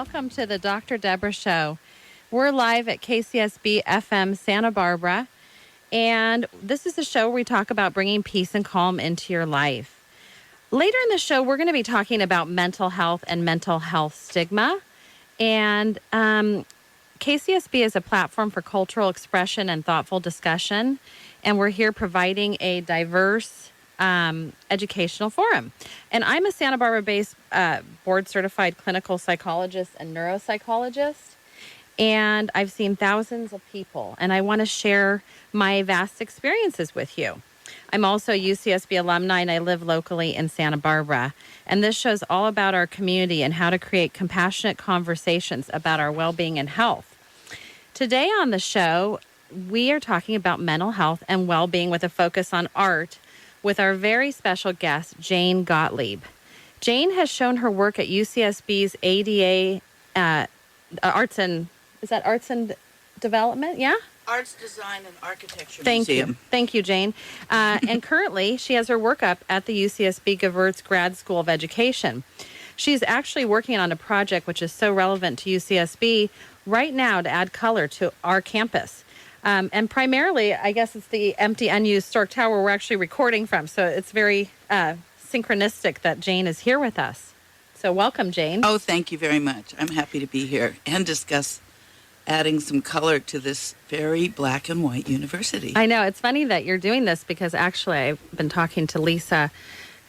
welcome to the Dr. Deborah Show. We're live at KCSB FM Santa Barbara, and this is the show where we talk about bringing peace and calm into your life. Later in the show, we're going to be talking about mental health and mental health stigma, and KCSB is a platform for cultural expression and thoughtful discussion, and we're here providing a diverse educational forum. And I'm a Santa Barbara-based board-certified clinical psychologist and neuropsychologist, and I've seen thousands of people, and I want to share my vast experiences with you. I'm also a UCSB alumni, and I live locally in Santa Barbara. And this show's all about our community and how to create compassionate conversations about our well-being and health. Today on the show, we are talking about mental health and well-being with a focus on art with our very special guest, Jane Gottlieb. Jane has shown her work at UCSB's ADA Arts and Development, yeah? Arts, Design, and Architecture Thank Museum. you. Thank you, Jane. And currently, she has her work up at the UCSB Gewurz Grad School of Education. She's actually working on a project which is so relevant to UCSB right now to add color to our campus. And primarily, I guess it's the empty, unused Stork Tower we're actually recording from. So it's very synchronistic that Jane is here with us. So welcome, Jane. Oh, thank you very much. I'm happy to be here and discuss adding some color to this very black and white university. I know. It's funny that you're doing this because actually I've been talking to Lisa,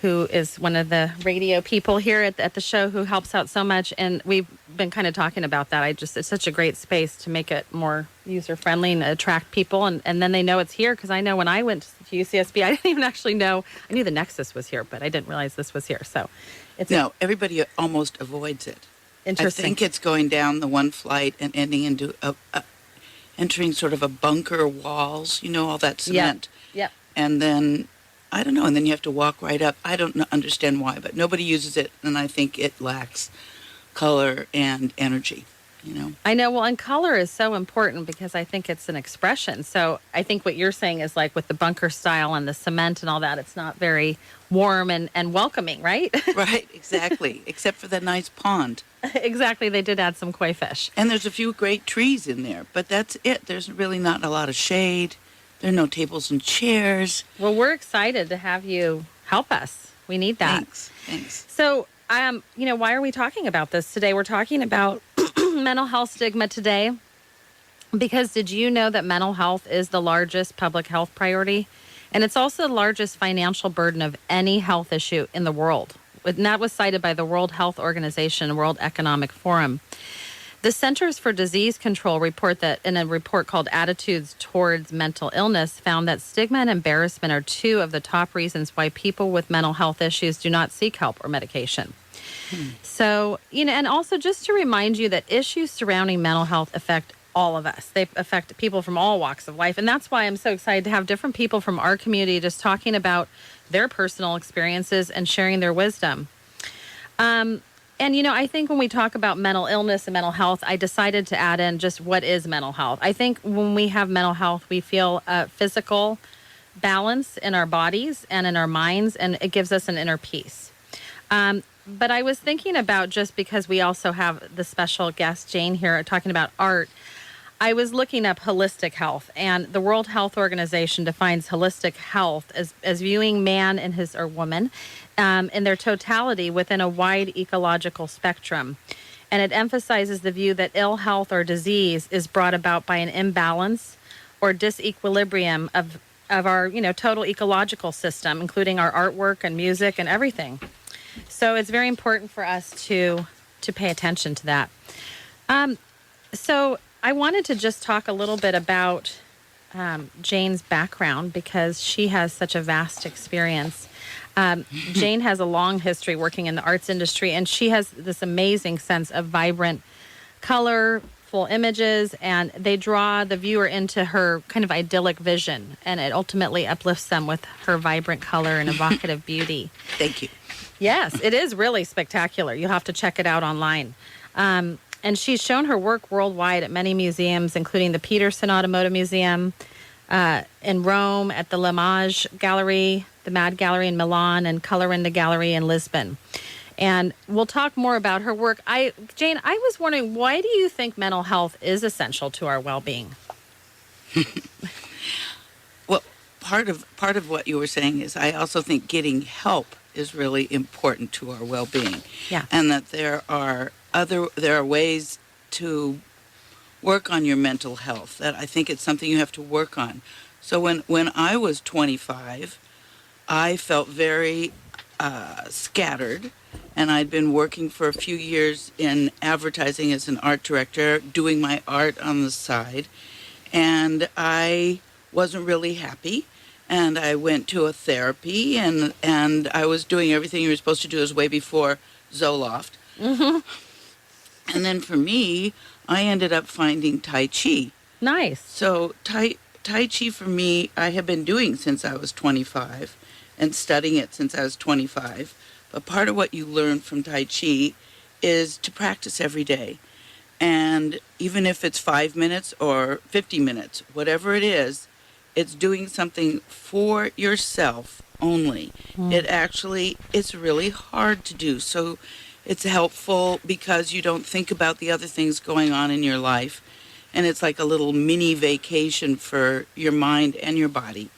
who is one of the radio people here at the show who helps out so much. And we've been kind of talking about that. It's such a great space to make it more user-friendly and attract people. And then they know it's here because I know when I went to UCSB, I didn't even actually know. I knew the Nexus was here, but I didn't realize this was here. So everybody almost avoids it. Interesting. I think it's going down the one flight and ending into entering sort of a bunker walls, all that cement. Yep. And then, I don't know, and then you have to walk right up. I don't understand why, but nobody uses it, and I think it lacks color and energy, I know. Well, and color is so important because I think it's an expression. So I think what you're saying is like with the bunker style and the cement and all that, it's not very warm and welcoming, right? Right, exactly, except for that nice pond. Exactly. They did add some koi fish. And there's a few great trees in there, but that's it. There's really not a lot of shade. There are no tables and chairs. Well, we're excited to have you help us. We need that. Thanks. So, why are we talking about this today? We're talking about mental health stigma today because did you know that mental health is the largest public health priority? And it's also the largest financial burden of any health issue in the world. And that was cited by the World Health Organization and World Economic Forum. The Centers for Disease Control report that in a report called Attitudes Towards Mental Illness found that stigma and embarrassment are two of the top reasons why people with mental health issues do not seek help or medication. So, and also just to remind you that issues surrounding mental health affect all of us. They affect people from all walks of life. And that's why I'm so excited to have different people from our community just talking about their personal experiences and sharing their wisdom. And, I think when we talk about mental illness and mental health, I decided to add in just what is mental health. I think when we have mental health, we feel physical balance in our bodies and in our minds, and it gives us an inner peace. But I was thinking about, just because we also have the special guest, Jane, here talking about art, I was looking up holistic health, and the World Health Organization defines holistic health as viewing man and his or woman in their totality within a wide ecological spectrum. And it emphasizes the view that ill health or disease is brought about by an imbalance or disequilibrium of our, total ecological system, including our artwork and music and everything. So it's very important for us to pay attention to that. So I wanted to just talk a little bit about Jane's background because she has such a vast experience. Jane has a long history working in the arts industry, and she has this amazing sense of vibrant, colorful images, and they draw the viewer into her kind of idyllic vision, and it ultimately uplifts them with her vibrant color and evocative beauty. Thank you. Yes, it is really spectacular. You'll have to check it out online. And she's shown her work worldwide at many museums, including the Petersen Automotive Museum in Rome, at the Gallery, the Mad Gallery in Milan, and Colorinda Gallery in Lisbon. And we'll talk more about her work. Jane, I was wondering, why do you think mental health is essential to our well-being? Well, part of what you were saying is I also think getting help is really important to our well-being. Yeah. And that there are ways to work on your mental health, that I think it's something you have to work on. So when I was 25, I felt very scattered, and I'd been working for a few years in advertising as an art director, doing my art on the side, and I wasn't really happy. And I went to a therapy, and I was doing everything you were supposed to do. It was way before Zoloft. Mm-hmm. And then for me, I ended up finding Tai Chi. Nice. So Tai Chi for me, I have been doing since I was 25 and studying it since I was 25. But part of what you learn from Tai Chi is to practice every day. And even if it's 5 minutes or 50 minutes, whatever it is, it's doing something for yourself only. It's really hard to do. So it's helpful because you don't think about the other things going on in your life. And it's like a little mini vacation for your mind and your body.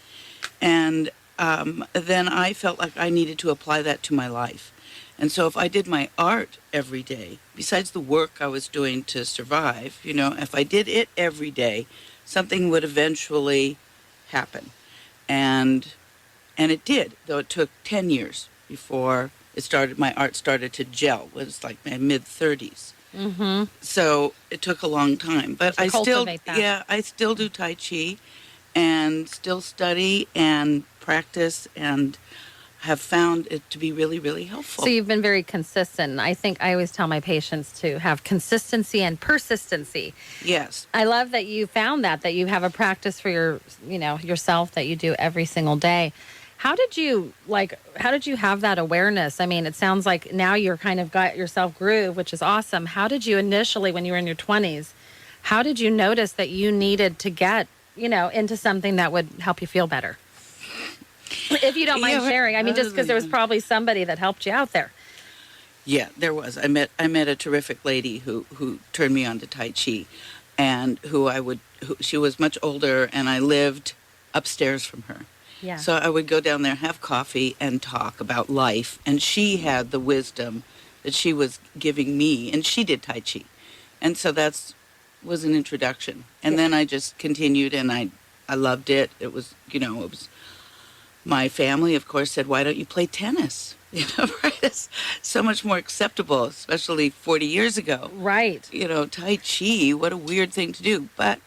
And then I felt like I needed to apply that to my life. And so if I did my art every day, besides the work I was doing to survive, if I did it every day, something would eventually happen. And it did, though it took 10 years before my art started to gel. It was like my mid-30s. Mm-hmm. So it took a long time. But I still do Tai Chi and still study and practice and have found it to be really, really helpful. So you've been very consistent. I think I always tell my patients to have consistency and persistency. Yes. I love that you found that you have a practice for yourself that you do every single day. How did you have that awareness? I mean, it sounds like now you're kind of got yourself groove, which is awesome. How did you initially, when you were in your 20s, how did you notice that you needed to get, into something that would help you feel better? If you don't mind sharing, I mean, just because there was probably somebody that helped you out there. Yeah, there was. I met a terrific lady who turned me on to Tai Chi, and she was much older, and I lived upstairs from her. Yeah. So I would go down there, have coffee, and talk about life. And she had the wisdom that she was giving me, and she did Tai Chi. And so was an introduction. And then I just continued, and I loved it. It was, my family, of course, said, why don't you play tennis? Right? It's so much more acceptable, especially 40 years ago. Right. Tai Chi, what a weird thing to do. But,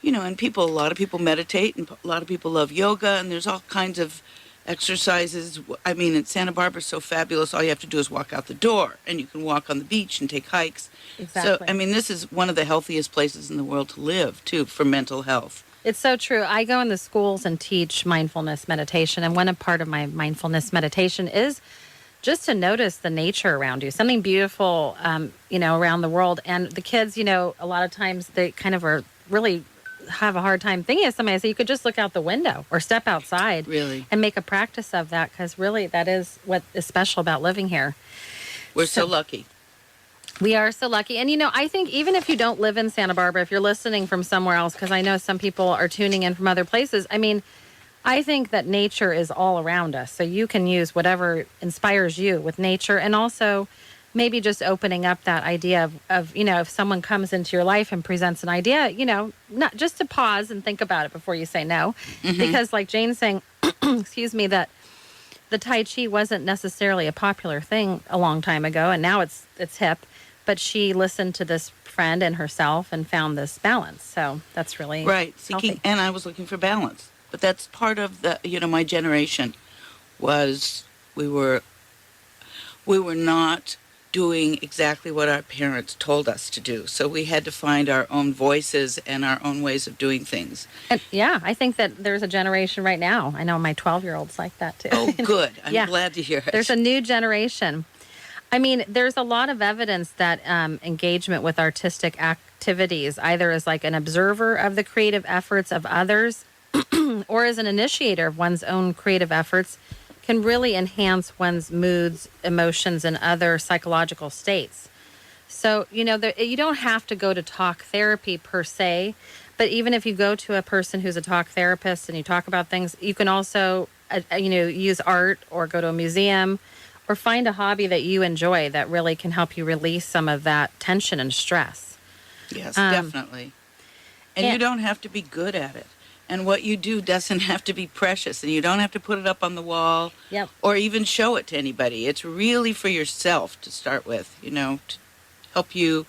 and a lot of people meditate, and a lot of people love yoga, and there's all kinds of exercises. I mean, in Santa Barbara, so fabulous. All you have to do is walk out the door, and you can walk on the beach and take hikes. Exactly. So, I mean, this is one of the healthiest places in the world to live, too, for mental health. It's so true. I go in the schools and teach mindfulness meditation, and one part of my mindfulness meditation is just to notice the nature around you, something beautiful, around the world. And the kids, a lot of times they kind of are really have a hard time thinking of something. I say you could just look out the window or step outside, really, and make a practice of that, because really that is what is special about living here. We're so lucky. We are so lucky. And, I think even if you don't live in Santa Barbara, if you're listening from somewhere else, because I know some people are tuning in from other places, I mean, I think that nature is all around us. So you can use whatever inspires you with nature, and also maybe just opening up that idea of if someone comes into your life and presents an idea, not just to pause and think about it before you say no. Mm-hmm. Because like Jane's saying, excuse me, that the Tai Chi wasn't necessarily a popular thing a long time ago, and now it's hip. But she listened to this friend and herself and found this balance. So that's really right. Healthy. And I was looking for balance. But that's part of the, my generation was we were not doing exactly what our parents told us to do. So we had to find our own voices and our own ways of doing things. And yeah, I think that there's a generation right now. I know my 12-year-old's like that too. Oh, good. I'm glad to hear it. There's a new generation. I mean, there's a lot of evidence that engagement with artistic activities, either as like an observer of the creative efforts of others or as an initiator of one's own creative efforts, can really enhance one's moods, emotions, and other psychological states. So, you don't have to go to talk therapy per se, but even if you go to a person who's a talk therapist and you talk about things, you can also, use art or go to a museum or find a hobby that you enjoy that really can help you release some of that tension and stress. Yes, definitely. And you don't have to be good at it. And what you do doesn't have to be precious, and you don't have to put it up on the wall or even show it to anybody. It's really for yourself to start with, to help you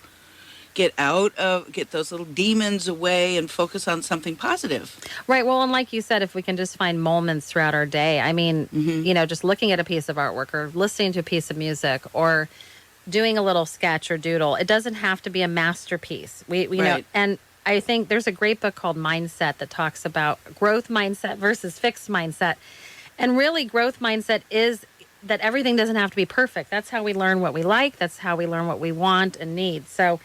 get those little demons away and focus on something positive. Right. Well, and like you said, if we can just find moments throughout our day, I mean, just looking at a piece of artwork or listening to a piece of music or doing a little sketch or doodle, it doesn't have to be a masterpiece. We know, and I think there's a great book called Mindset that talks about growth mindset versus fixed mindset. And really, growth mindset is that everything doesn't have to be perfect. That's how we learn what we like. That's how we learn what we want and need. So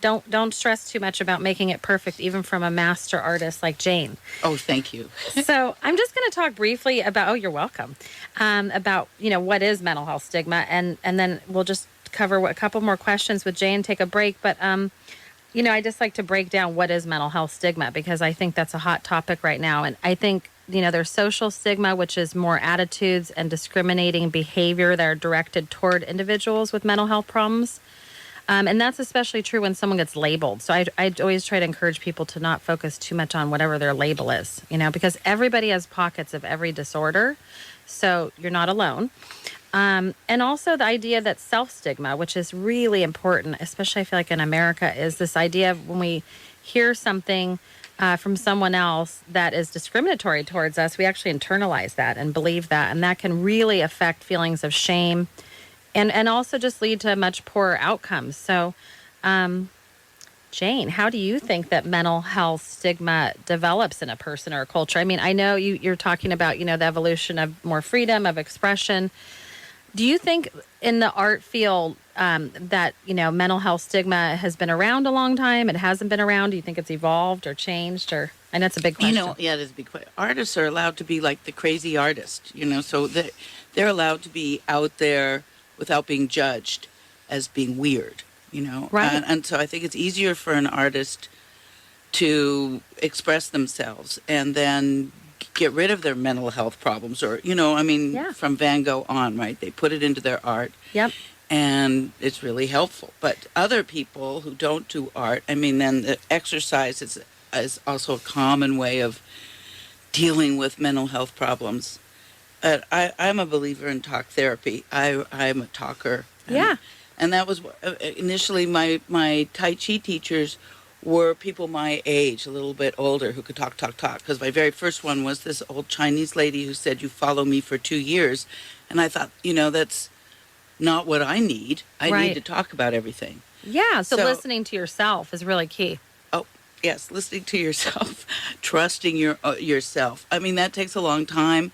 don't stress too much about making it perfect, even from a master artist like Jane. Oh, thank you. So I'm just going to talk briefly about, you're welcome, about, what is mental health stigma. And then we'll just cover a couple more questions with Jane, take a break. But, I just like to break down what is mental health stigma, because I think that's a hot topic right now. And I think, there's social stigma, which is more attitudes and discriminating behavior that are directed toward individuals with mental health problems. And that's especially true when someone gets labeled. So I always try to encourage people to not focus too much on whatever their label is, because everybody has pockets of every disorder. So you're not alone. And also the idea that self-stigma, which is really important, especially I feel like in America, is this idea of when we hear something from someone else that is discriminatory towards us, we actually internalize that and believe that. And that can really affect feelings of shame and also just lead to much poorer outcomes. So, Jane, how do you think that mental health stigma develops in a person or a culture? I mean, I know you're talking about, the evolution of more freedom of expression. Do you think in the art field that, mental health stigma has been around a long time? It hasn't been around? Do you think it's evolved or changed? Or, I know it's a big question. Yeah, it is a big question. Artists are allowed to be like the crazy artist, so they're allowed to be out there without being judged as being weird, Right. And so I think it's easier for an artist to express themselves and then get rid of their mental health problems or, from Van Gogh on, right? They put it into their art. Yep. And it's really helpful. But other people who don't do art, then the exercise is also a common way of dealing with mental health problems. I'm a believer in talk therapy. I'm a talker. And that was initially my Tai Chi teachers were people my age, a little bit older, who could talk. Because my very first one was this old Chinese lady who said, "You follow me for 2 years." And I thought, that's not what I need. I need to talk about everything. Yeah, so listening to yourself is really key. Oh, yes, listening to yourself, trusting yourself. That takes a long time,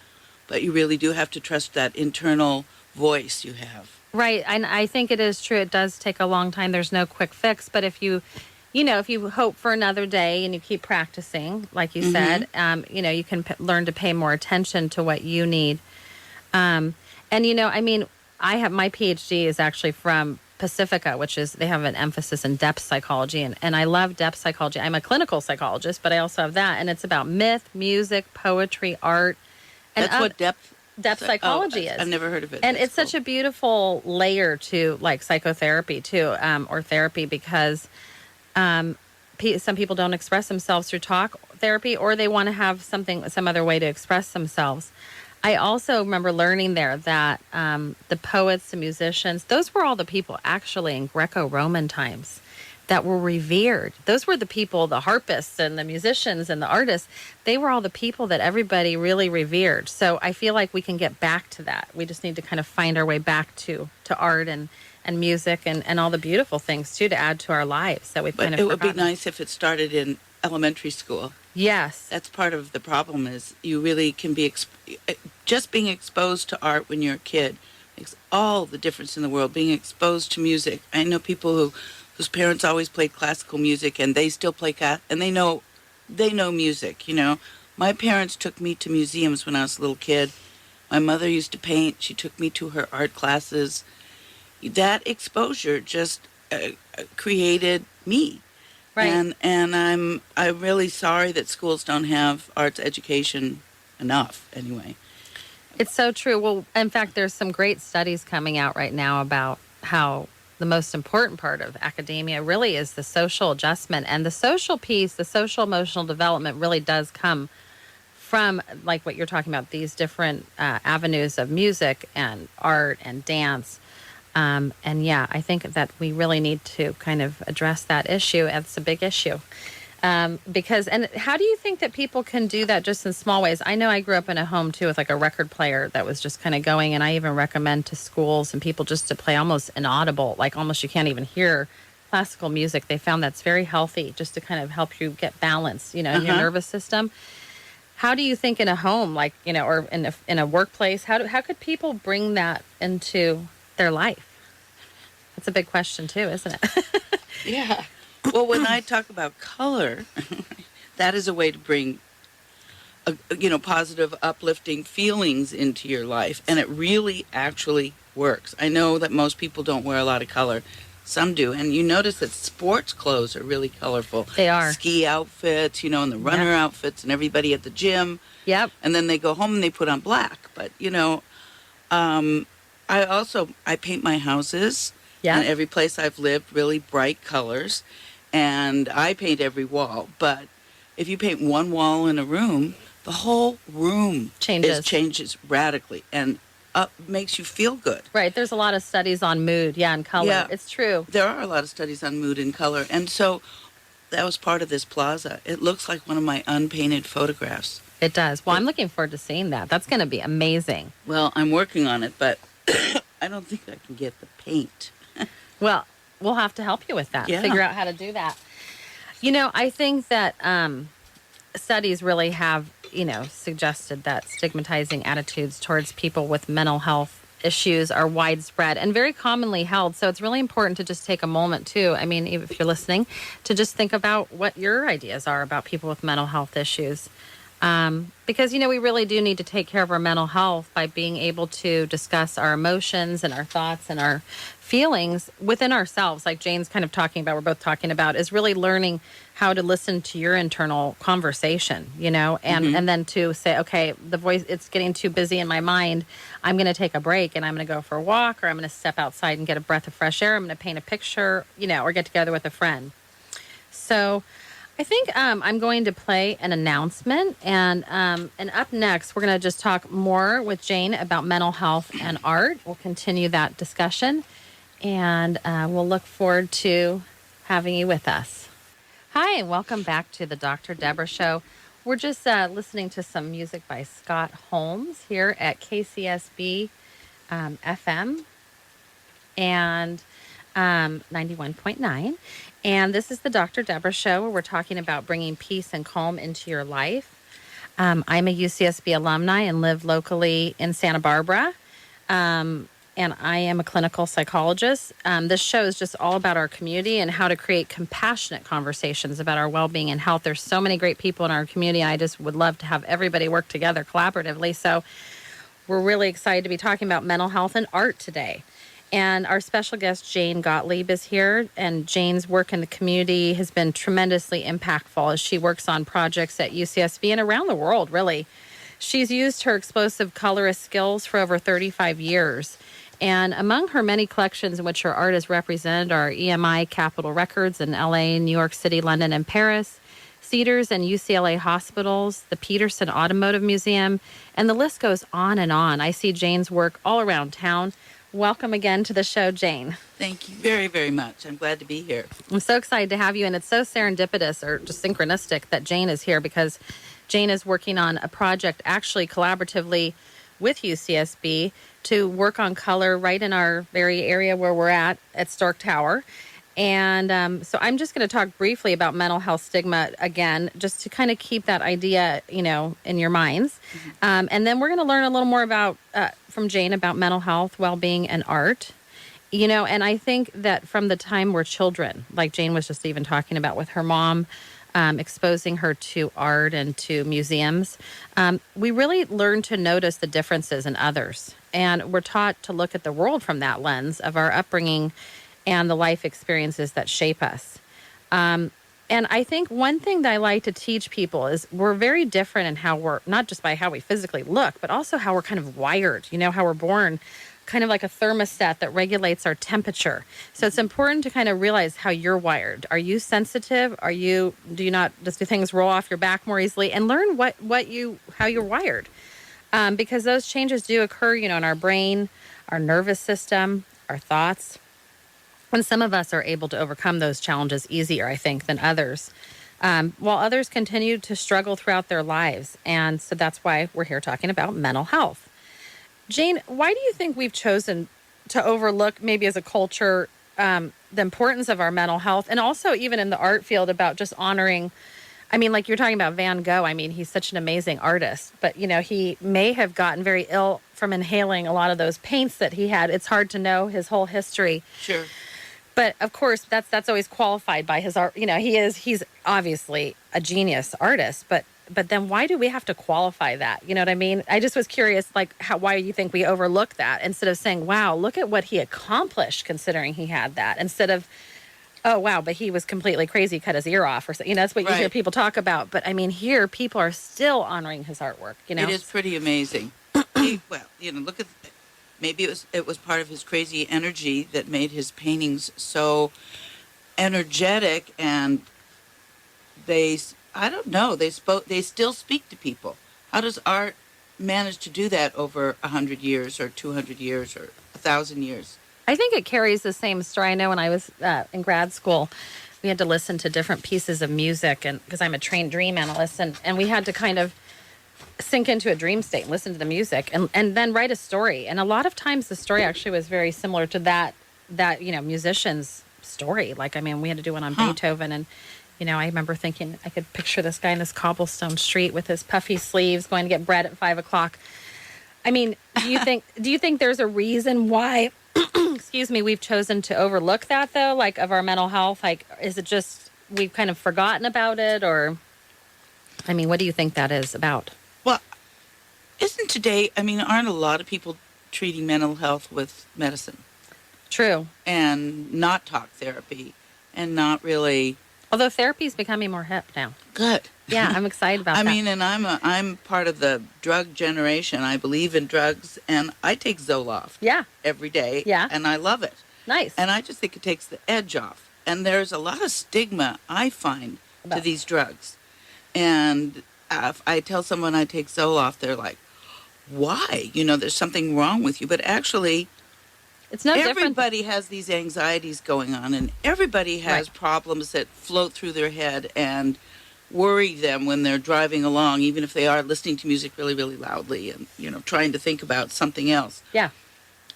but you really do have to trust that internal voice you have. Right, and I think it is true. It does take a long time. There's no quick fix, but if you hope for another day and you keep practicing, like you said, you can learn to pay more attention to what you need. I have my PhD is actually from Pacifica, which is, they have an emphasis in depth psychology. And I love depth psychology. I'm a clinical psychologist, but I also have that. And it's about myth, music, poetry, art. And that's what depth psychology is. I've never heard of it. And it's such a beautiful layer to like psychotherapy too, or therapy, because some people don't express themselves through talk therapy, or they want to have some other way to express themselves. I also remember learning there that the poets, the musicians, those were all the people actually in Greco-Roman times that were revered. Those were the people, the harpists and the musicians and the artists. They were all the people that everybody really revered. So I feel like we can get back to that. We just need to kind of find our way back to art and music and all the beautiful things too to add to our lives that we've kind of forgotten. It would be nice if it started in elementary school. Yes. That's part of the problem is you really can be just being exposed to art when you're a kid makes all the difference in the world. Being exposed to music. I know people whose parents always played classical music and they still play and they know music, My parents took me to museums when I was a little kid. My mother used to paint. She took me to her art classes. That exposure just created me. Right. And I'm really sorry that schools don't have arts education enough anyway. It's so true. Well, in fact, there's some great studies coming out right now about how the most important part of academia really is the social adjustment, and the social piece, the social emotional development really does come from, like what you're talking about, these different avenues of music and art and dance. And yeah, I think that we really need to kind of address that issue. It's a big issue. Because, and how do you think that people can do that just in small ways? I know I grew up in a home too with like a record player that was just kind of going, and I even recommend to schools and people just to play almost inaudible, like almost you can't even hear classical music. They found that's very healthy just to kind of help you get balance, in your nervous system. How do you think in a home, like, or in a workplace, how could people bring that into their life? That's a big question too, isn't it? Yeah. Well, when I talk about color, that is a way to bring, positive, uplifting feelings into your life. And it really actually works. I know that most people don't wear a lot of color. Some do. And you notice that sports clothes are really colorful. They are. Ski outfits, and the runner outfits and everybody at the gym. Yep. And then they go home and they put on black. But, I paint my houses. Yeah. And every place I've lived, really bright colors. And I paint every wall. But if you paint one wall in a room, the whole room changes radically and makes you feel good. Right. There's a lot of studies on mood, and color. Yeah. It's true. There are a lot of studies on mood and color. And so that was part of this plaza. It looks like one of my unpainted photographs. It does. Well, I'm looking forward to seeing that. That's going to be amazing. Well, I'm working on it, but I don't think I can get the paint. Well, we'll have to help you with that. Yeah. Figure out how to do that. I think that studies really have, suggested that stigmatizing attitudes towards people with mental health issues are widespread and very commonly held. So it's really important to just take a moment too. I mean, if you're listening, to just think about what your ideas are about people with mental health issues. Because, we really do need to take care of our mental health by being able to discuss our emotions and our thoughts and our feelings within ourselves, like Jane's kind of talking about, we're both talking about, is really learning how to listen to your internal conversation, and then to say, okay, the voice, it's getting too busy in my mind. I'm going to take a break and I'm going to go for a walk, or I'm going to step outside and get a breath of fresh air. I'm going to paint a picture, or get together with a friend. So I think I'm going to play an announcement, and up next, we're going to just talk more with Jane about mental health and art. We'll continue that discussion, and we'll look forward to having you with us. Hi, and welcome back to the Dr. Deborah Show. We're just listening to some music by Scott Holmes here at KCSB FM and 91.9. And this is the Dr. Deborah Show, where we're talking about bringing peace and calm into your life. I'm a UCSB alumni and live locally in Santa Barbara. And I am a clinical psychologist. This show is just all about our community and how to create compassionate conversations about our well-being and health. There's so many great people in our community. I just would love to have everybody work together collaboratively. So we're really excited to be talking about mental health and art today. And our special guest, Jane Gottlieb, is here. And Jane's work in the community has been tremendously impactful as she works on projects at UCSB and around the world, really. She's used her explosive colorist skills for over 35 years. And among her many collections in which her art is represented are EMI Capitol Records in LA, New York City, London, and Paris, Cedars and UCLA hospitals, the Petersen Automotive Museum, and the list goes on and on. I see Jane's work all around town. Welcome again to the show, Jane. Thank you very, very much. I'm glad to be here. I'm so excited to have you, and it's so serendipitous or just synchronistic that Jane is here, because Jane is working on a project actually collaboratively with UCSB to work on color right in our very area where we're at Stark Tower. And so I'm just going to talk briefly about mental health stigma again, just to kind of keep that idea, in your minds. Mm-hmm. And then we're going to learn a little more about from Jane about mental health, well-being, and art. And I think that from the time we're children, like Jane was just even talking about with her mom, exposing her to art and to museums, we really learn to notice the differences in others. And we're taught to look at the world from that lens of our upbringing and the life experiences that shape us. And I think one thing that I like to teach people is we're very different in how we're, not just by how we physically look, but also how we're kind of wired, how we're born, kind of like a thermostat that regulates our temperature. So it's important to kind of realize how you're wired. Are you sensitive? Do things roll off your back more easily? And learn how you're wired. Because those changes do occur, in our brain, our nervous system, our thoughts. And some of us are able to overcome those challenges easier, I think, than others, while others continue to struggle throughout their lives. And so that's why we're here talking about mental health. Jane, why do you think we've chosen to overlook, maybe as a culture, the importance of our mental health, and also even in the art field about just honoring? I mean, like you're talking about Van Gogh. I mean, he's such an amazing artist, but, he may have gotten very ill from inhaling a lot of those paints that he had. It's hard to know his whole history. Sure. But of course, that's always qualified by his art. He's obviously a genius artist, but then why do we have to qualify that? You know what I mean? I just was curious, why you think we overlook that instead of saying, wow, look at what he accomplished considering he had that, instead of, oh, wow, but he was completely crazy, cut his ear off, or something. That's what you hear people talk about. But I mean, here people are still honoring his artwork. It is pretty amazing. Look at. Maybe it was part of his crazy energy that made his paintings so energetic, and I don't know, they still speak to people. How does art manage to do that over 100 years or 200 years or 1,000 years? I think it carries the same story. I know when I was in grad school, we had to listen to different pieces of music, and because I'm a trained dream analyst, and we had to kind of sink into a dream state and listen to the music and then write a story. And a lot of times the story actually was very similar to that musician's story. We had to do one on Beethoven, and I remember thinking I could picture this guy in this cobblestone street with his puffy sleeves going to get bread at 5 o'clock. I mean, do you think there's a reason why excuse me, we've chosen to overlook that though, of our mental health? Is it just we've kind of forgotten about it, or what do you think that is about? Well, aren't a lot of people treating mental health with medicine? True. And not talk therapy, and not really. Although therapy is becoming more hip now. Good. Yeah, I'm excited about that. And I'm part of the drug generation. I believe in drugs, and I take Zoloft. Yeah. Every day. Yeah. And I love it. Nice. And I just think it takes the edge off. And there's a lot of stigma, I find, to these drugs. And if I tell someone I take Zoloft, they're like, why? There's something wrong with you. But actually, it's no different. Everybody has these anxieties going on, and everybody has problems that float through their head and worry them when they're driving along, even if they are listening to music really, really loudly and, trying to think about something else. Yeah.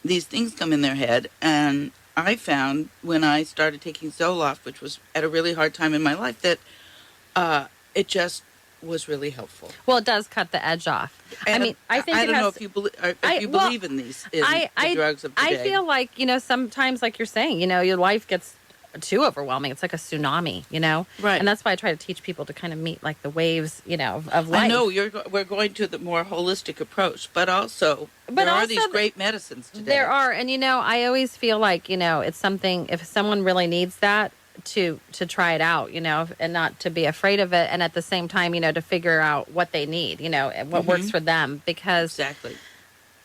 These things come in their head, and I found when I started taking Zoloft, which was at a really hard time in my life, that it just was really helpful. Well, it does cut the edge off. And I think I don't know if you believe in these the drugs of today. I feel like, sometimes, like you're saying, your life gets too overwhelming. It's like a tsunami, Right. And that's why I try to teach people to kind of meet the waves, of life. I know we're going to the more holistic approach, but there are these great medicines today. There are, and I always feel like it's something, if someone really needs that, to try it out, and not to be afraid of it, and at the same time, to figure out what they need, and what works for them, because exactly.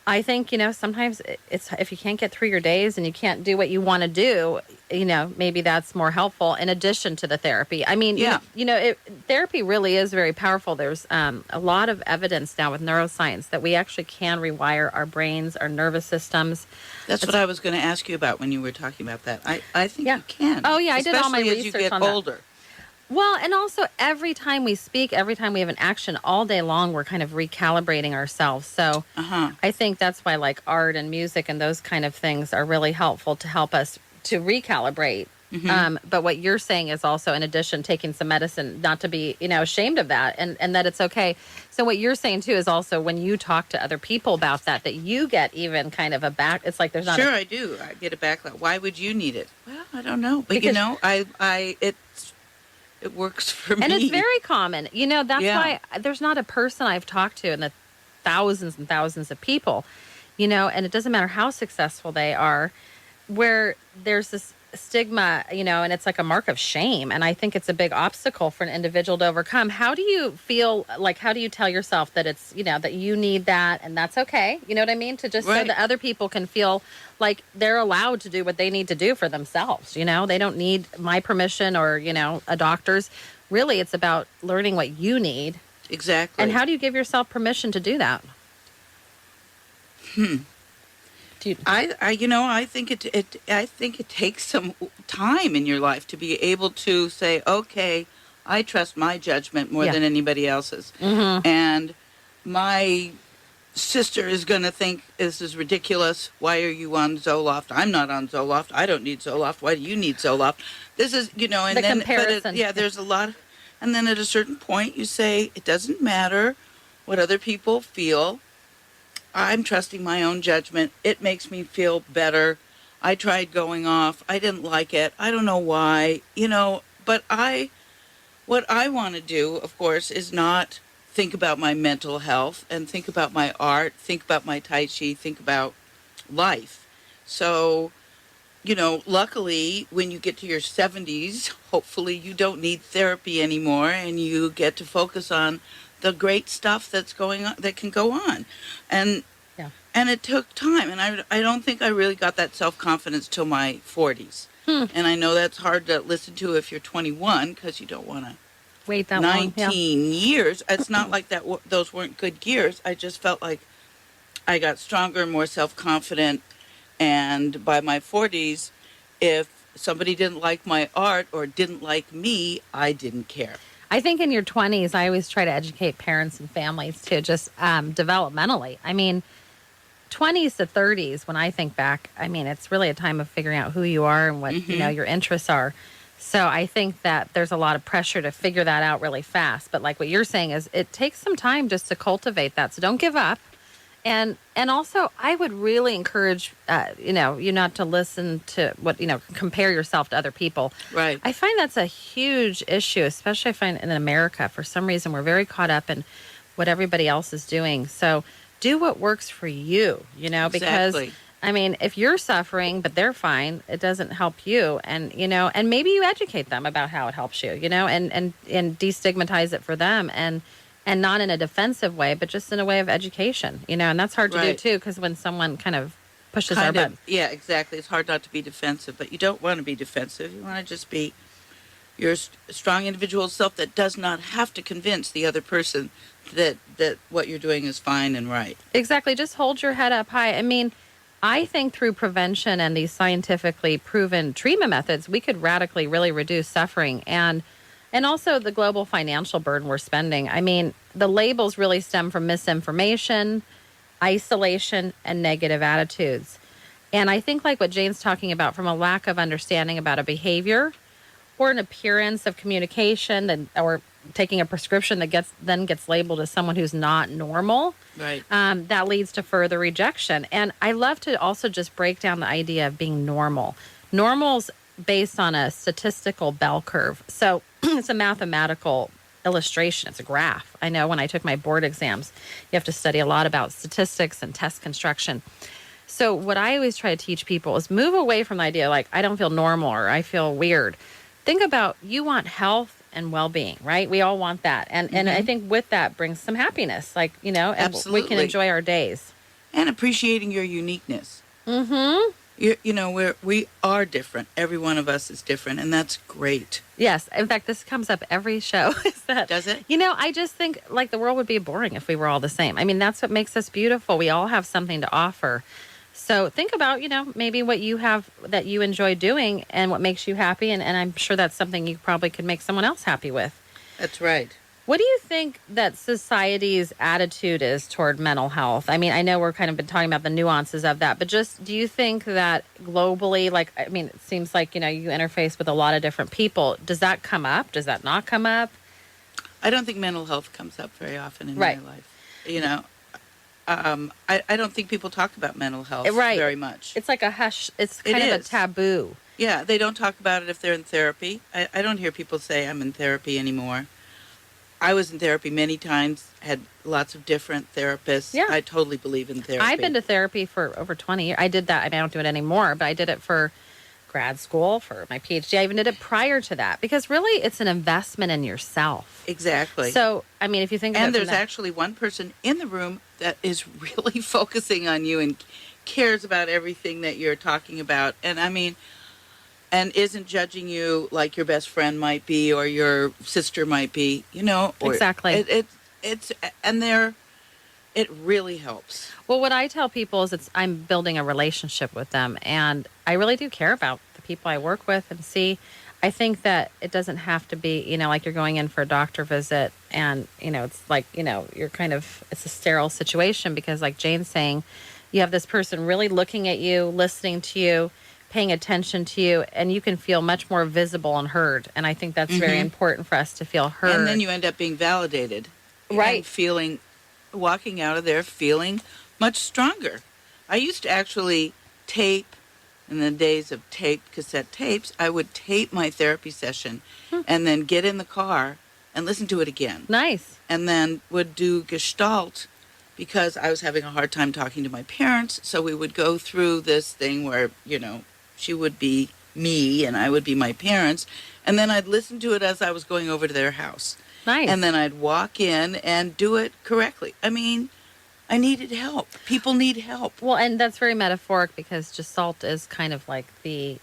I think, sometimes it's, if you can't get through your days and you can't do what you want to do, maybe that's more helpful in addition to the therapy. Therapy really is very powerful. There's a lot of evidence now with neuroscience that we actually can rewire our brains, our nervous systems. That's what I was going to ask you about when you were talking about that. I think you can. Oh, yeah, I did all my research on that. Especially as you get older. Well, and also every time we speak, every time we have an action all day long, we're kind of recalibrating ourselves. So I think that's why art and music and those kind of things are really helpful to help us to recalibrate. Mm-hmm. But what you're saying is also, in addition, taking some medicine, not to be, ashamed of that, and that it's okay. So what you're saying too is also when you talk to other people about that you get even kind of a back. It's like there's not. Sure, I do. I get a backlash. Why would you need it? Well, I don't know, but it It works for me. And it's very common. You know, that's Yeah. why there's not a person I've talked to in the thousands and thousands of people, you know, and it doesn't matter how successful they are, where there's this stigma, you know, and it's like a mark of shame. And I think it's a big obstacle for an individual to overcome. How do you feel like, how do you tell yourself that it's, you know, that you need that and that's okay? You know what I mean? To just so Right. that other people can feel like they're allowed to do what they need to do for themselves. You know, they don't need my permission or, you know, a doctor's. Really, it's about learning what you need. Exactly. And how do you give yourself permission to do that? I think it takes some time in your life to be able to say, okay, I trust my judgment more Yeah. than anybody else's. Mm-hmm. And my sister is going to think this is ridiculous. Why are you on Zoloft? I'm not on Zoloft. I don't need Zoloft. Why do you need Zoloft? This is, you know, and The then, comparison. there's a lot. And then at a certain point, you say, it doesn't matter what other people feel. I'm trusting my own judgment. It makes me feel better. I tried going off. I didn't like it. I don't know why, you know, but what I want to do, of course, is not think about my mental health and think about my art, think about my Tai Chi, think about life. So, you know, luckily, when you get to your 70s, hopefully you don't need therapy anymore and you get to focus on the great stuff that's going on, that can go on. And Yeah. and it took time. And I don't think I really got that self-confidence till my 40s. And I know that's hard to listen to if you're 21 because you don't want to. Wait that long. 19 years. It's not like that. Those weren't good years. I just felt like I got stronger, more self-confident. And by my 40s, if somebody didn't like my art or didn't like me, I didn't care. I think in your 20s, I always try to educate parents and families to just developmentally. I mean, 20s to 30s, when I think back, I mean, it's really a time of figuring out who you are and what, you know, your interests are. So I think that there's a lot of pressure to figure that out really fast. But like what you're saying is it takes some time just to cultivate that. So don't give up. And also, I would really encourage, you know, you not to listen to what, you know, compare yourself to other people. Right. I find that's a huge issue, especially I find in America. For some reason, we're very caught up in what everybody else is doing. So do what works for you, you know, because, Exactly. I mean, if you're suffering, but they're fine, it doesn't help you. And, you know, and maybe you educate them about how it helps you, you know, and destigmatize it for them. And not in a defensive way, but just in a way of education, you know, and that's hard to do Right. too, because when someone kind of pushes our buttons. Yeah, exactly. It's hard not to be defensive, but you don't want to be defensive. You want to just be your strong individual self that does not have to convince the other person that what you're doing is fine and right. Exactly. Just hold your head up high. I mean, I think through prevention and these scientifically proven treatment methods, we could radically really reduce suffering and also the global financial burden we're spending. I mean, the labels really stem from misinformation, isolation, and negative attitudes. And I think like what Jane's talking about, from a lack of understanding about a behavior or an appearance of communication, or taking a prescription that gets labeled as someone who's not normal, Right. that leads to further rejection. And I love to also just break down the idea of being normal. Normal's based on a statistical bell curve. So it's a mathematical illustration. It's a graph. I know when I took my board exams, you have to study a lot about statistics and test construction. So what I always try to teach people is move away from the idea like, I don't feel normal or I feel weird. Think about, you want health and well-being, right? We all want that. And I think with that brings some happiness, like, you know, and we can Absolutely. enjoy our days. And appreciating your uniqueness. Mm-hmm. You know, we are different. Every one of us is different, and that's great. Yes. In fact, this comes up every show. Is that, Does it? You know, I just think like the world would be boring if we were all the same. I mean, that's what makes us beautiful. We all have something to offer. So think about, you know, maybe what you have that you enjoy doing and what makes you happy. And I'm sure that's something you probably could make someone else happy with. That's right. What do you think that society's attitude is toward mental health? I mean, I know we're kind of been talking about the nuances of that, but just do you think that globally, like, I mean, it seems like, you know, you interface with a lot of different people. Does that come up? Does that not come up? I don't think mental health comes up very often in Right. my life. You know, I don't think people talk about mental health Right. very much. It's like a hush. It's It kind of a is. taboo. Yeah, they don't talk about it if they're in therapy. I don't hear people say, I'm in therapy anymore. I was in therapy many times, had lots of different therapists. Yeah. I totally believe in I've been therapy. to therapy for over 20 years. I did that. I mean, I don't do it anymore, but I did it for grad school, for my PhD. I even did it prior to that because really it's an investment in yourself. Exactly. So, I mean, if you think of it And from there's that, actually one person in the room that is really focusing on you and cares about everything that you're talking about. And I mean, and isn't judging you like your best friend might be or your sister might be, or exactly. it's and they're it really helps. Well, what I tell people is I'm building a relationship with them, and I really do care about the people I work with and see. I think that it doesn't have to be, like you're going in for a doctor visit and, it's like, you're it's a sterile situation because like Jane's saying, you have this person really looking at you, listening to you, paying attention to you, and you can feel much more visible and heard. And I think that's very Hmm. important for us to feel And then heard. you end up being validated and Right. walking out of there feeling much stronger. I used to actually tape in the days of cassette tapes. I would tape my therapy session and then get in the car and listen to it again. Nice. And then would do Gestalt because I was having a hard time talking to my parents. So we would go through this thing where, she would be me and I would be my parents. And then I'd listen to it as I was going over to their house. And Nice. then I'd walk in and do it correctly. I mean, I needed help. People need help. Well, and that's very metaphoric because Gestalt is kind of like the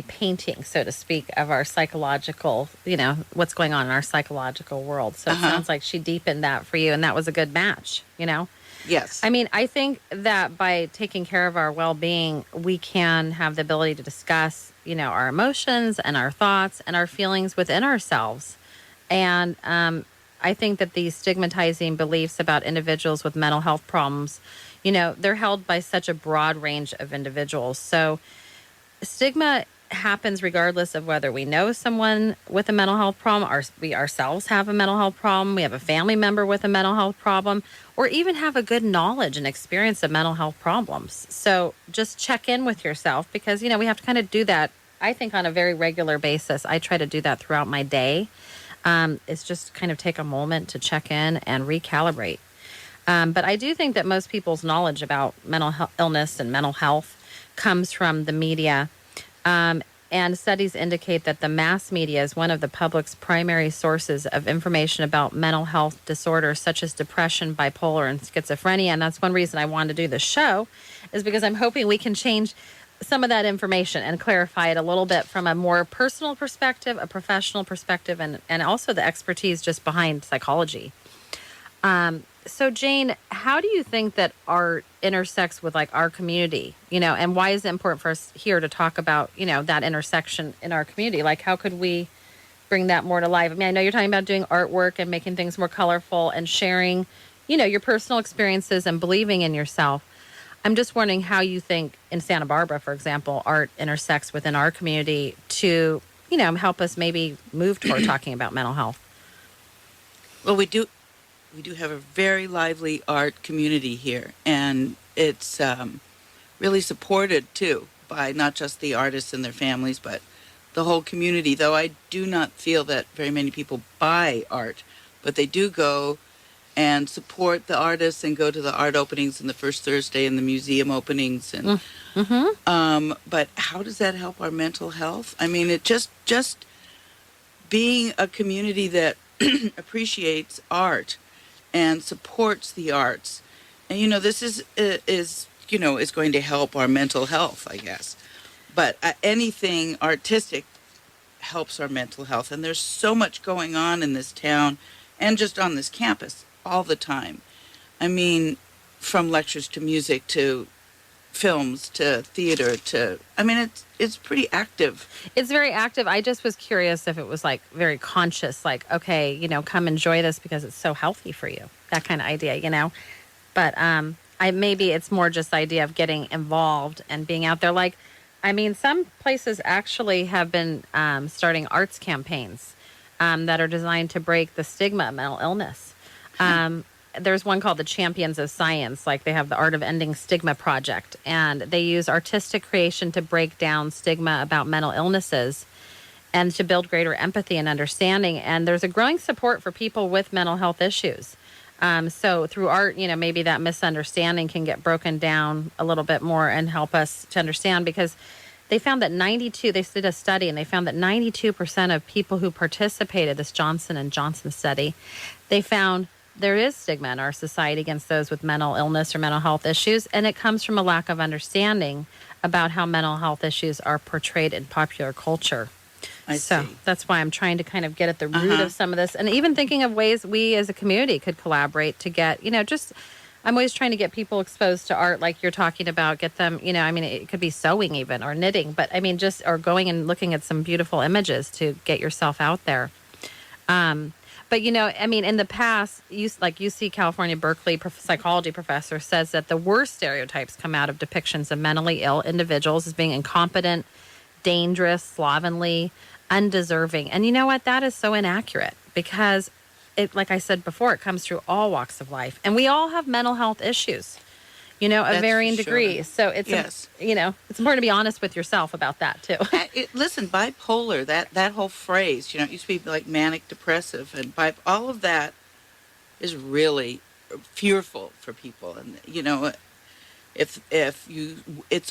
painting, so to speak, of our psychological, what's going on in our psychological world. So it sounds like she deepened that for you, and that was a good match. Yes. I mean, I think that by taking care of our well-being, we can have the ability to discuss, our emotions and our thoughts and our feelings within ourselves. And I think that these stigmatizing beliefs about individuals with mental health problems, they're held by such a broad range of individuals. So stigma happens regardless of whether we know someone with a mental health problem, or we ourselves have a mental health problem, we have a family member with a mental health problem, or even have a good knowledge and experience of mental health problems. So just check in with yourself because, we have to kind of do that, I think, on a very regular basis. I try to do that throughout my day. It's just kind of take a moment to check in and recalibrate. But I do think that most people's knowledge about mental illness and mental health comes from the media. And studies indicate that the mass media is one of the public's primary sources of information about mental health disorders such as depression, bipolar, and schizophrenia. And that's one reason I wanted to do this show, is because I'm hoping we can change some of that information and clarify it a little bit from a more personal perspective, a professional perspective, and also the expertise just behind psychology. So Jane, how do you think that art intersects with like our community, and why is it important for us here to talk about, that intersection in our community? Like, how could we bring that more to life? I mean, I know you're talking about doing artwork and making things more colorful and sharing, your personal experiences and believing in yourself. I'm just wondering how you think in Santa Barbara, for example, art intersects within our community to, help us maybe move toward talking about mental health. Well, we do have a very lively art community here, and it's really supported too by not just the artists and their families, but the whole community. Though I do not feel that very many people buy art, but they do go and support the artists and go to the art openings and the first Thursday and the museum openings. And but how does that help our mental health? I mean, it just being a community that appreciates art and supports the arts. And this is going to help our mental health, I guess. But anything artistic helps our mental health. And there's so much going on in this town and just on this campus all the time. I mean, from lectures to music to films to theater to, I mean, it's pretty active. It's very active. I just was curious if it was like very conscious, like, okay, come enjoy this because it's so healthy for you. That kind of idea. But maybe it's more just the idea of getting involved and being out there. Like, I mean, some places actually have been starting arts campaigns that are designed to break the stigma of mental illness. there's one called the Champions of Science. Like they have the Art of Ending Stigma project, and they use artistic creation to break down stigma about mental illnesses and to build greater empathy and understanding. And there's a growing support for people with mental health issues. So through art, maybe that misunderstanding can get broken down a little bit more and help us to understand, because they found that they did a study and they found that 92% of people who participated, this Johnson & Johnson study, they found there is stigma in our society against those with mental illness or mental health issues. And it comes from a lack of understanding about how mental health issues are portrayed in popular culture. I see. That's why I'm trying to kind of get at the root of some of this, and even thinking of ways we as a community could collaborate to get, I'm always trying to get people exposed to art like you're talking about, get them, it could be sewing even or knitting, but or going and looking at some beautiful images to get yourself out there. But, in the past, UC California, Berkeley psychology professor says that the worst stereotypes come out of depictions of mentally ill individuals as being incompetent, dangerous, slovenly, undeserving. And you know what? That is so inaccurate, because like I said before, it comes through all walks of life. And we all have mental health issues, of varying degrees. So it's, yes. It's important to be honest with yourself about that too. Listen, bipolar, that whole phrase, it used to be like manic depressive, and all of that is really fearful for people. And, it's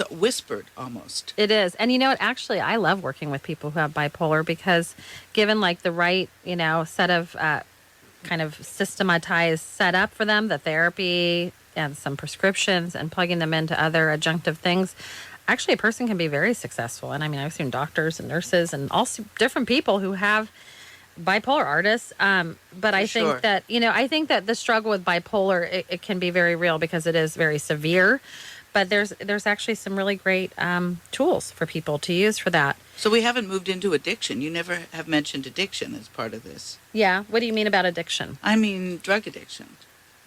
whispered almost. It is. And actually, I love working with people who have bipolar, because given like the right, set of kind of systematized setup for them, the therapy and some prescriptions and plugging them into other adjunctive things, actually a person can be very successful. And I've seen doctors and nurses and all different people who have bipolar, artists. But I think that, I think that the struggle with bipolar, it can be very real because it is very severe. But there's actually some really great tools for people to use for that. So we haven't moved into addiction. You never have mentioned addiction as part of this. Yeah. What do you mean about addiction? I mean drug addiction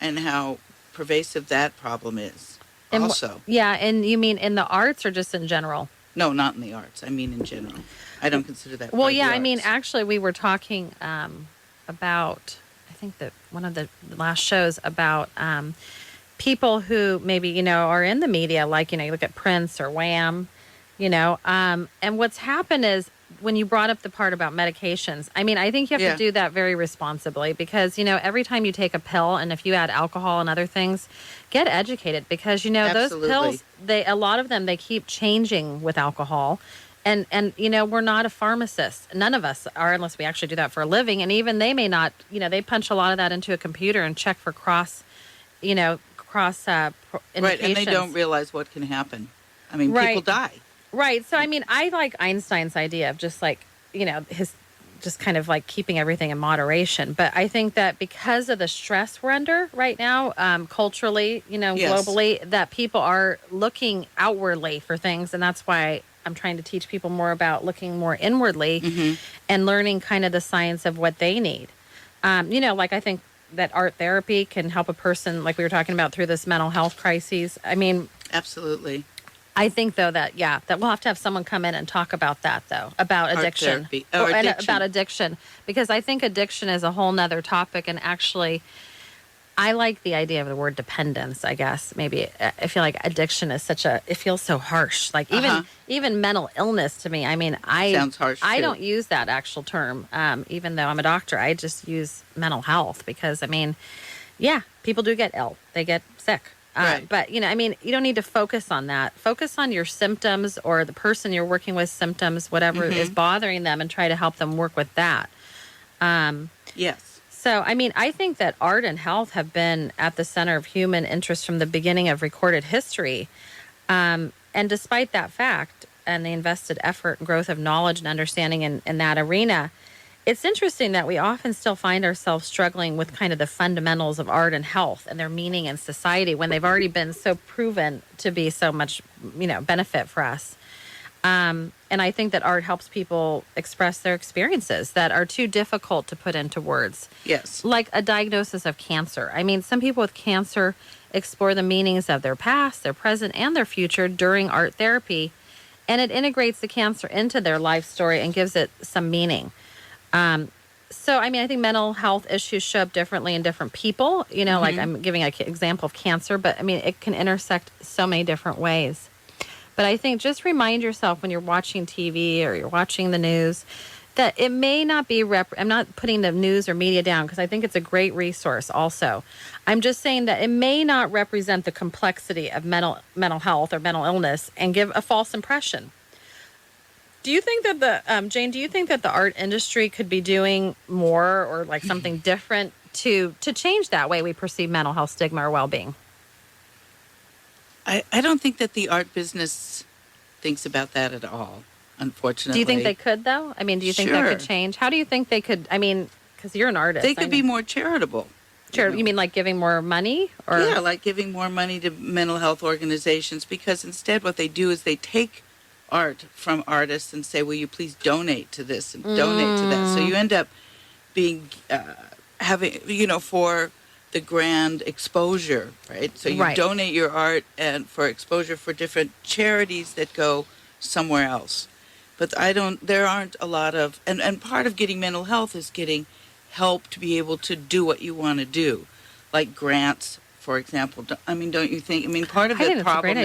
and how pervasive that problem is also. Yeah. And you mean in the arts or just in general? No, not in the arts. I mean in general. I don't consider that well, part yeah, of the arts. Actually, we were talking about, I think that one of the last shows about people who maybe, are in the media, like, you look at Prince or Wham, and what's happened is when you brought up the part about medications, I think you have to do that very responsibly, because, every time you take a pill, and if you add alcohol and other things, get educated, because, those pills, a lot of them, they keep changing with alcohol. And we're not a pharmacist. None of us are, unless we actually do that for a living. And even they may not, they punch a lot of that into a computer and check for cross indications. Right, and they don't realize what can happen. People die. Right. So, I like Einstein's idea of just like, his just kind of like keeping everything in moderation. But I think that because of the stress we're under right now, culturally, globally, that people are looking outwardly for things. And that's why I'm trying to teach people more about looking more inwardly and learning kind of the science of what they need. Like I think that art therapy can help a person, like we were talking about, through this mental health crises. Absolutely. I think, though, that we'll have to have someone come in and talk about that, though, about addiction. About addiction. Because I think addiction is a whole nother topic. And actually, I like the idea of the word dependence, I guess. Maybe I feel like addiction is it feels so harsh. Like even mental illness to me, sounds harsh I too. don't use that actual term. Even though I'm a doctor, I just use mental health because, people do get ill. They get sick. Right. But, you don't need to focus on that. Focus on your symptoms or the person you're working with symptoms, whatever is bothering them, and try to help them work with that. Yes. So, I think that art and health have been at the center of human interest from the beginning of recorded history. And despite that fact and the invested effort and growth of knowledge and understanding in that arena, it's interesting that we often still find ourselves struggling with kind of the fundamentals of art and health and their meaning in society when they've already been so proven to be so much, benefit for us. And I think that art helps people express their experiences that are too difficult to put into words. Yes. Like a diagnosis of cancer. Some people with cancer explore the meanings of their past, their present, and their future during art therapy. And it integrates the cancer into their life story and gives it some meaning. So, I mean, I think mental health issues show up differently in different people. Like I'm giving an example of cancer, but I mean, it can intersect so many different ways. But I think just remind yourself when you're watching TV or you're watching the news that it may not be I'm not putting the news or media down because I think it's a great resource also. I'm just saying that it may not represent the complexity of mental health or mental illness and give a false impression. Do you think that Jane, do you think that the art industry could be doing more or like something different to change that way we perceive mental health stigma or well-being? I don't think that the art business thinks about that at all, unfortunately. Do you think they could, though? I mean, do you think that could change? How do you think they could? I mean, because you're an artist. They could be more charitable. You mean like giving more money? Or? Yeah, like giving more money to mental health organizations, because instead what they do is they take art from artists and say, will you please donate to this and donate to that? So you end up being, having, for the grand exposure, right? So you donate your art and for exposure for different charities that go somewhere else. But there aren't a lot of, and part of getting mental health is getting help to be able to do what you want to do, like grants, for example. Don't you think? I mean, part of the problem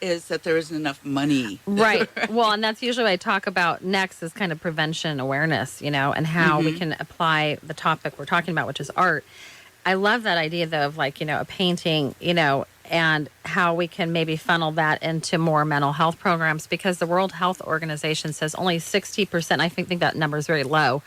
is that there isn't enough money. Right. Well, and that's usually what I talk about next is kind of prevention awareness, and how we can apply the topic we're talking about, which is art. I love that idea, though, of like, a painting, and how we can maybe funnel that into more mental health programs, because the World Health Organization says only 60%, I think that number is very low.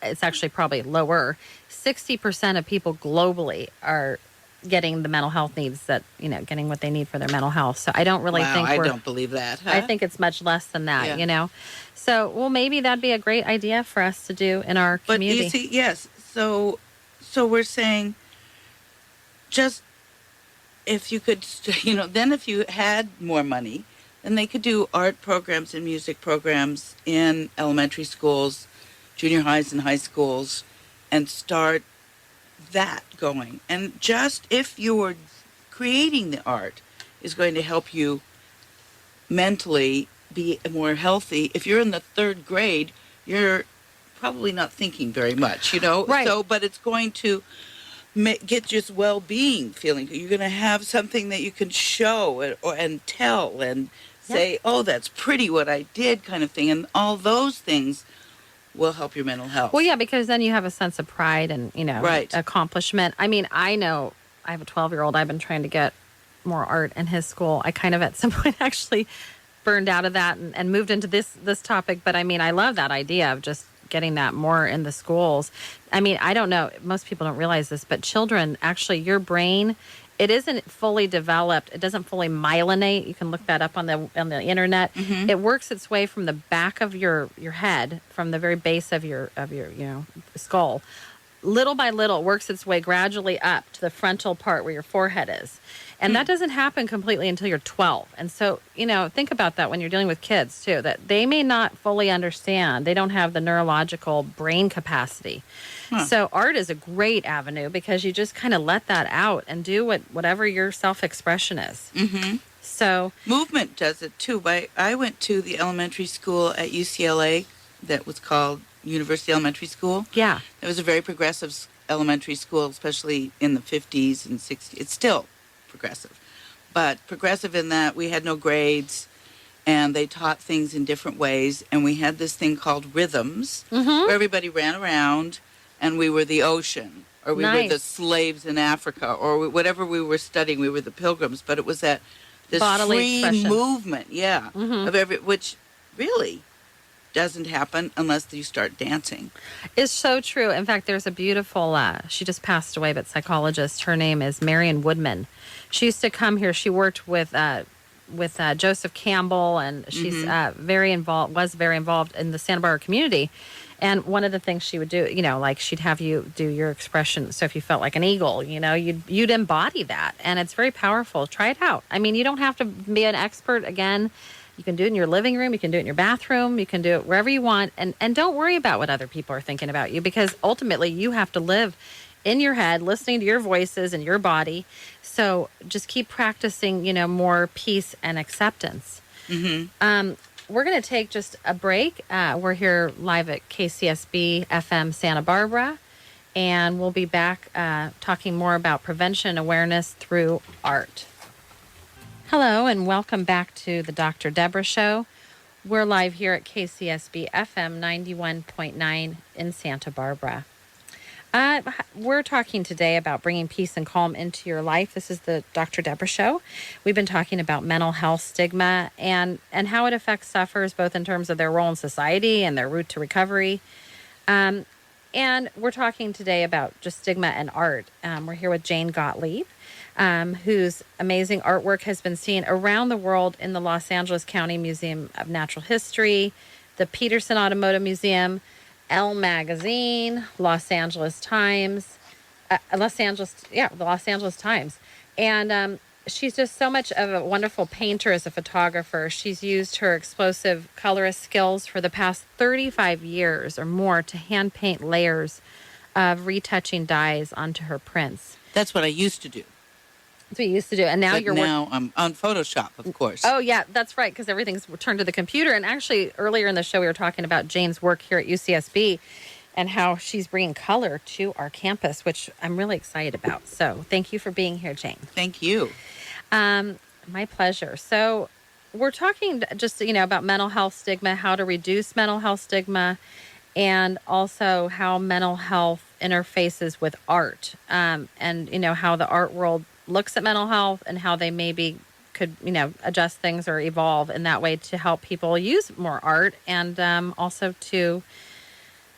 It's actually probably lower. 60% of people globally are getting the mental health needs that, getting what they need for their mental health. So I don't really think I don't believe that. Huh? I think it's much less than that, So, well, maybe that'd be a great idea for us to do in our community. But you see, yes. So we're saying just if you could, then if you had more money, then they could do art programs and music programs in elementary schools, junior highs and high schools, and start that going. And just if you're creating the art is going to help you mentally be more healthy. If you're in the third grade, you're probably not thinking very much, Right. So, but it's going to get just well-being feeling. You're going to have something that you can show and tell and say, oh, that's pretty what I did, kind of thing. And all those things will help your mental health. Well, yeah, because then you have a sense of pride and, accomplishment. I mean, I know I have a 12-year-old. I've been trying to get more art in his school. I kind of at some point actually burned out of that and moved into this topic. But I mean, I love that idea of just getting that more in the schools. I mean, I don't know, most people don't realize this, but children, actually, your brain, it isn't fully developed. It doesn't fully myelinate. You can look that up on the internet. Mm-hmm. It works its way from the back of your head, from the very base of your skull. Little by little, it works its way gradually up to the frontal part where your forehead is. And that doesn't happen completely until you're 12. And so, think about that when you're dealing with kids, too, that they may not fully understand. They don't have the neurological brain capacity. Huh. So art is a great avenue because you just kind of let that out and do whatever your self-expression is. Mm-hmm. So movement does it, too. I went to the elementary school at UCLA that was called University Elementary School. Yeah. It was a very progressive elementary school, especially in the 50s and 60s. It's still progressive, but progressive in that we had no grades and they taught things in different ways, and we had this thing called rhythms, where everybody ran around and we were the ocean, or we were the slaves in Africa, or whatever we were studying, we were the pilgrims, but it was this bodily free expression. movement of which really doesn't happen unless you start dancing. It's so true. In fact, there's a beautiful, she just passed away, but psychologist, her name is Marion Woodman. She used to come here. She worked with Joseph Campbell, and she's was very involved in the Santa Barbara community. And one of the things she would do, like she'd have you do your expression. So if you felt like an eagle, you'd embody that. And it's very powerful. Try it out. I mean, you don't have to be an expert again. You can do it in your living room. You can do it in your bathroom. You can do it wherever you want. And don't worry about what other people are thinking about you, because ultimately you have to live in your head, listening to your voices and your body. So just keep practicing, more peace and acceptance. Mm-hmm. we're going to take just a break. We're here live at KCSB FM Santa Barbara, and we'll be back talking more about prevention awareness through art. Hello, and welcome back to the Dr. Deborah Show. We're live here at KCSB FM 91.9 in Santa Barbara. We're talking today about bringing peace and calm into your life. This is the Dr. Deborah Show. We've been talking about mental health stigma and how it affects sufferers, both in terms of their role in society and their route to recovery. And we're talking today about just stigma and art. We're here with Jane Gottlieb, whose amazing artwork has been seen around the world in the Los Angeles County Museum of Natural History, the Petersen Automotive Museum, Elle Magazine, Los Angeles Times, the Los Angeles Times. And she's just so much of a wonderful painter as a photographer. She's used her explosive colorist skills for the past 35 years or more to hand paint layers of retouching dyes onto her prints. That's what I used to do. That's what you used to do. And now now I'm on Photoshop, of course. Oh, yeah, that's right, because everything's turned to the computer. And actually, earlier in the show, we were talking about Jane's work here at UCSB and how she's bringing color to our campus, which I'm really excited about. So thank you for being here, Jane. Thank you. My pleasure. So we're talking just, about mental health stigma, how to reduce mental health stigma, and also how mental health interfaces with art, and, how the art world looks at mental health and how they maybe could, adjust things or evolve in that way to help people use more art and also to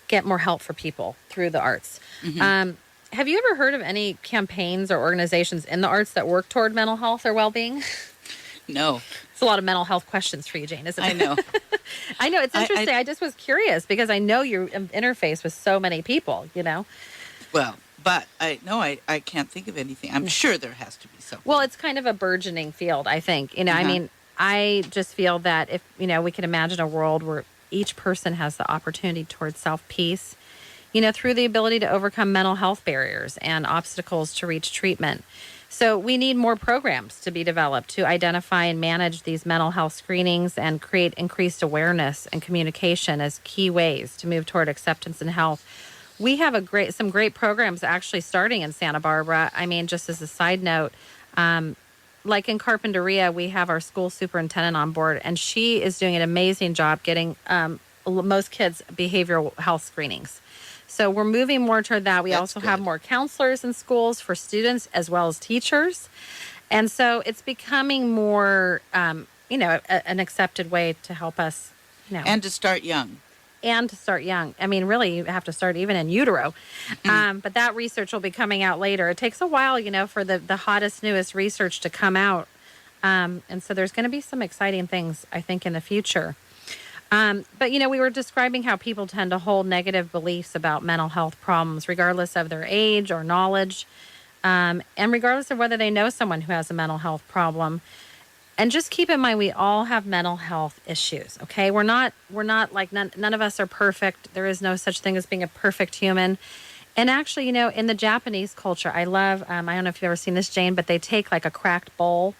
get more help for people through the arts. Mm-hmm. Have you ever heard of any campaigns or organizations in the arts that work toward mental health or well-being? No. It's a lot of mental health questions for you, Jane, isn't it? I know. I know. It's interesting. I just was curious because I know you interface with so many people, Well, but I can't think of anything. I'm sure there has to be something. Well, it's kind of a burgeoning field, I think. I mean, I just feel that if, we can imagine a world where each person has the opportunity towards self-peace, through the ability to overcome mental health barriers and obstacles to reach treatment. So we need more programs to be developed to identify and manage these mental health screenings and create increased awareness and communication as key ways to move toward acceptance and health. We have some great programs actually starting in Santa Barbara. I mean, just as a side note, like in Carpinteria, we have our school superintendent on board, and she is doing an amazing job getting most kids behavioral health screenings. So we're moving more toward that. We also have more counselors in schools for students as well as teachers. And so it's becoming more, an accepted way to help us, And to start young. I mean, really, you have to start even in utero. But that research will be coming out later. It takes a while, for the hottest, newest research to come out. And so there's going to be some exciting things, I think, in the future. But, we were describing how people tend to hold negative beliefs about mental health problems, regardless of their age or knowledge, and regardless of whether they know someone who has a mental health problem. And just keep in mind, we all have mental health issues, okay? We're not like, none of us are perfect. There is no such thing as being a perfect human. And actually, in the Japanese culture, I love, I don't know if you've ever seen this, Jane, but they take like a cracked bowl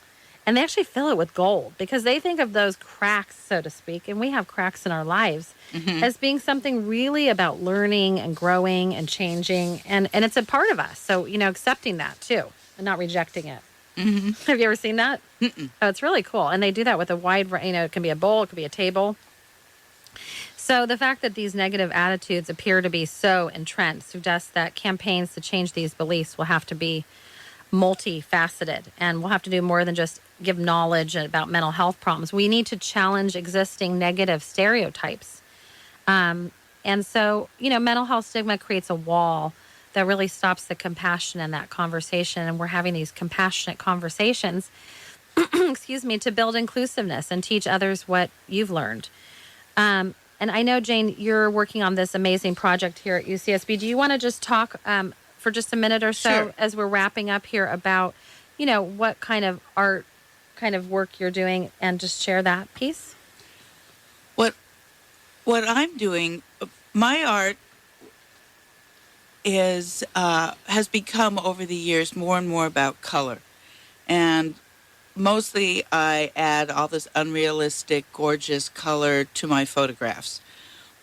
and they actually fill it with gold because they think of those cracks, so to speak, and we have cracks in our lives, as being something really about learning and growing and changing. And it's a part of us. So, accepting that too and not rejecting it. Mm-hmm. Have you ever seen that? Mm-mm. Oh, it's really cool. And they do that with a wide, it can be a bowl, it could be a table. So the fact that these negative attitudes appear to be so entrenched suggests that campaigns to change these beliefs will have to be multifaceted, and we'll have to do more than just give knowledge about mental health problems. We need to challenge existing negative stereotypes. And so, mental health stigma creates a wall that really stops the compassion in that conversation. And we're having these compassionate conversations, to build inclusiveness and teach others what you've learned. And I know, Jane, you're working on this amazing project here at UCSB. Do you want to just talk for just a minute or so as we're wrapping up here about, what kind of art, kind of work you're doing, and just share that piece? What I'm doing, my art has become over the years more and more about color, and mostly I add all this unrealistic, gorgeous color to my photographs.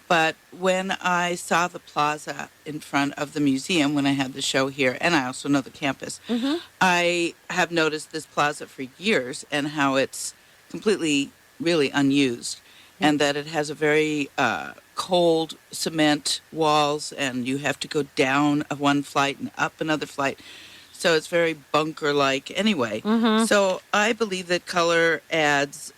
But when I saw the plaza in front of the museum when I had the show here, and I also know the campus, Mm-hmm. I have noticed this plaza for years and how it's completely, really unused, and that it has a very cold cement walls, and you have to go down one flight and up another flight. So it's very bunker-like anyway. Mm-hmm. So I believe that color adds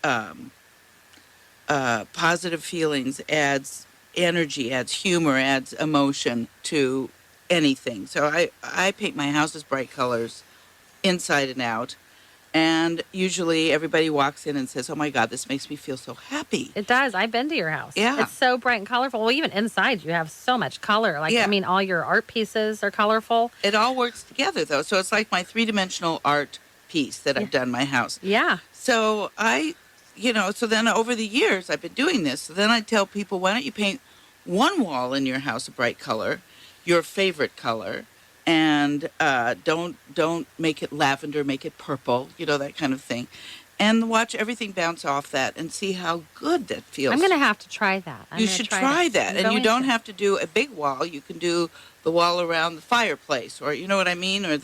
positive feelings, adds energy, adds humor, adds emotion to anything. So I paint my houses bright colors inside and out. And usually everybody walks in and says, "Oh my God, this makes me feel so happy." It does. I've been to your house. Yeah. It's so bright and colorful. Well, even inside, you have so much color. Like, Yeah. I mean, all your art pieces are colorful. It all works together, though. So it's like my three-dimensional art piece that I've done in my house. Yeah. So so then over the years I've been doing this. So then I tell people, why don't you paint one wall in your house a bright color, your favorite color, and don't make it lavender, make it purple, that kind of thing. And watch everything bounce off that and see how good that feels. I'm going to have to try that. You should try that. And you don't have to do a big wall. You can do the wall around the fireplace, or you know what I mean, or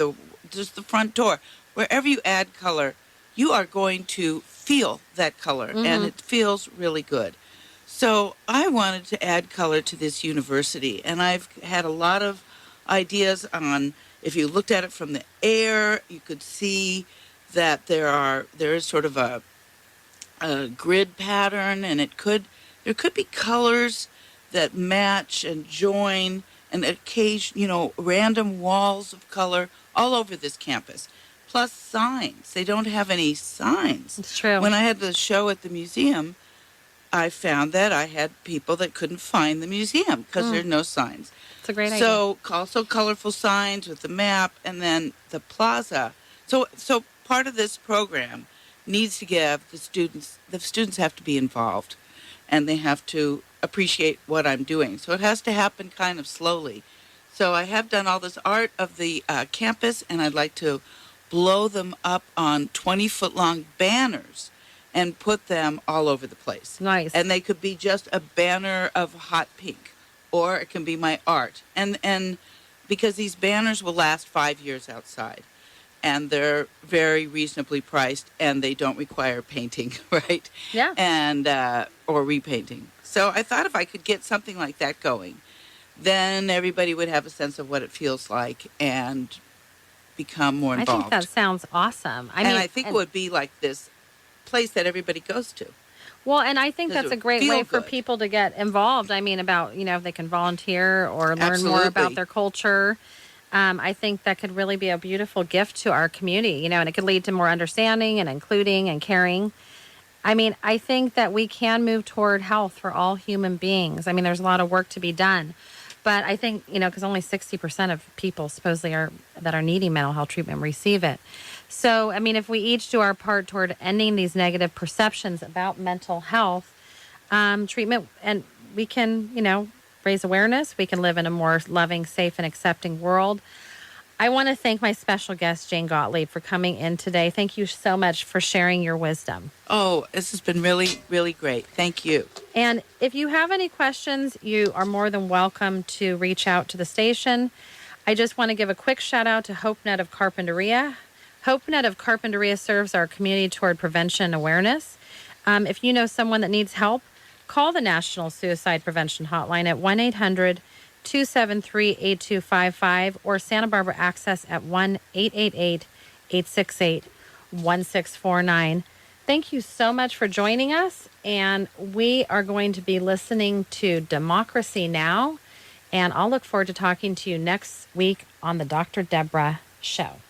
just the front door. Wherever you add color, you are going to feel that color, and it feels really good. So I wanted to add color to this university, and I've had a lot of ideas on, if you looked at it from the air, you could see that there is sort of a grid pattern, and there could be colors that match and join, and random walls of color all over this campus. Plus signs. They don't have any signs. It's true. When I had the show at the museum, I found that I had people that couldn't find the museum because there are no signs. It's a great idea. So also colorful signs with the map, and then the plaza. So part of this program needs to give the students have to be involved, and they have to appreciate what I'm doing. So it has to happen kind of slowly. So I have done all this art of the campus, and I'd like to blow them up on 20-foot-long banners and put them all over the place. Nice. And they could be just a banner of hot pink, or it can be my art. And because these banners will last 5 years outside, and they're very reasonably priced, and they don't require painting, right? Yeah. And or repainting. So I thought if I could get something like that going, then everybody would have a sense of what it feels like and become more involved. I think that sounds awesome. I think it would be like this place that everybody goes to. Well, and I think that's a great way for good. people to get involved. I mean, about, if they can volunteer or learn more about their culture. I think that could really be a beautiful gift to our community, and it could lead to more understanding and including and caring. I mean, I think that we can move toward health for all human beings. I mean, there's a lot of work to be done. But I think, because only 60% of people supposedly that are needing mental health treatment receive it. So, I mean, if we each do our part toward ending these negative perceptions about mental health treatment, and we can, raise awareness, we can live in a more loving, safe, and accepting world. I want to thank my special guest, Jane Gottlieb, for coming in today. Thank you so much for sharing your wisdom. Oh, this has been really, really great. Thank you. And if you have any questions, you are more than welcome to reach out to the station. I just want to give a quick shout out to HopeNet of Carpinteria. HopeNet of Carpinteria serves our community toward prevention and awareness. If you know someone that needs help, call the National Suicide Prevention Hotline at 1-800-273-8255 or Santa Barbara Access at 1-888-868-1649. Thank you so much for joining us, and we are going to be listening to Democracy Now!, and I'll look forward to talking to you next week on the Dr. Deborah Show.